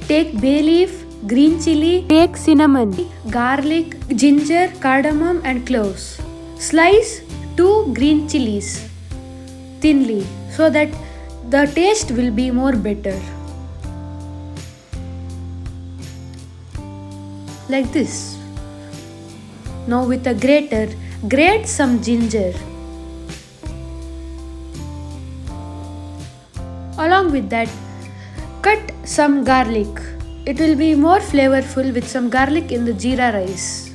take bay leaf, green chili, take cinnamon, garlic, ginger, cardamom and cloves. Slice 2 green chilies thinly so that the taste will be more better. Like this. Now with a grater, grate some ginger. Along with that, cut some garlic. It will be more flavorful with some garlic in the jeera rice.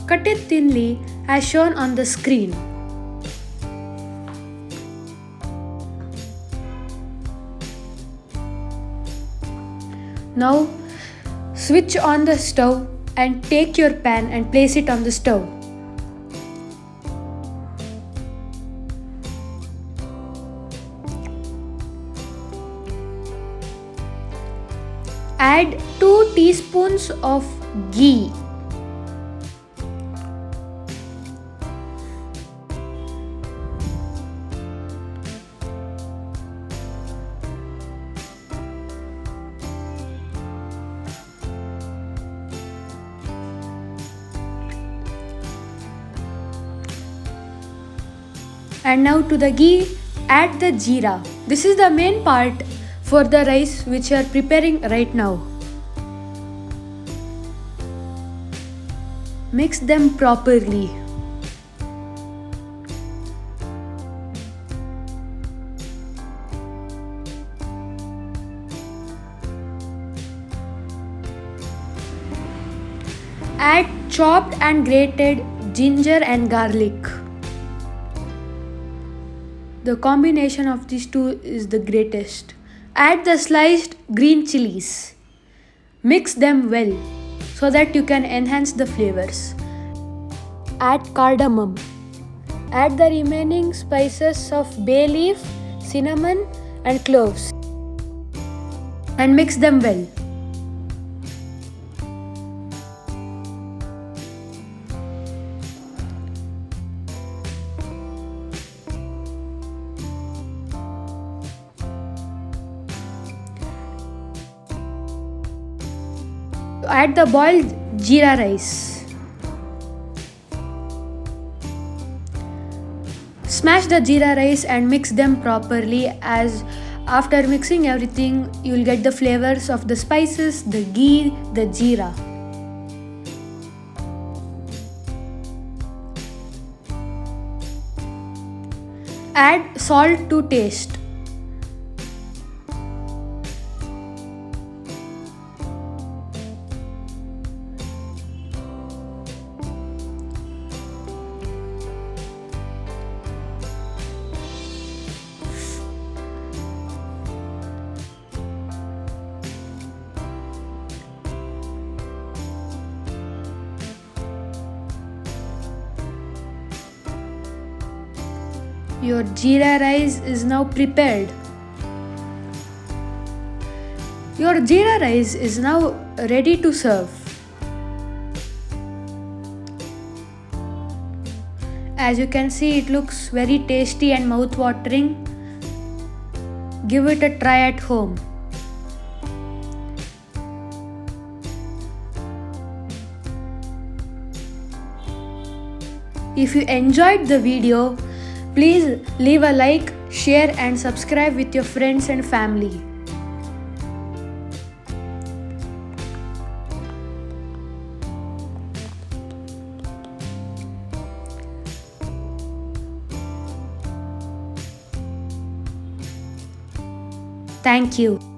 Cut it thinly as shown on the screen. Now switch on the stove and take your pan and place it on the stove. Add 2 teaspoons of ghee. And now to the ghee, add the jeera. This is the main part for the rice which you are preparing right now. Mix them properly. Add chopped and grated ginger and garlic. The combination of these two is the greatest. Add the sliced green chilies. Mix them well so that you can enhance the flavors. Add cardamom. Add the remaining spices of bay leaf, cinnamon and cloves and mix them well. Add the boiled jeera rice. Smash the jeera rice and mix them properly, as after mixing everything you will get the flavors of the spices, the ghee, the jeera. Add salt to taste. Your jeera rice is now prepared. Your jeera rice is now ready to serve. As you can see, it looks very tasty and mouth-watering. Give it a try at home. If you enjoyed the video, please leave a like, share and subscribe with your friends and family. Thank you.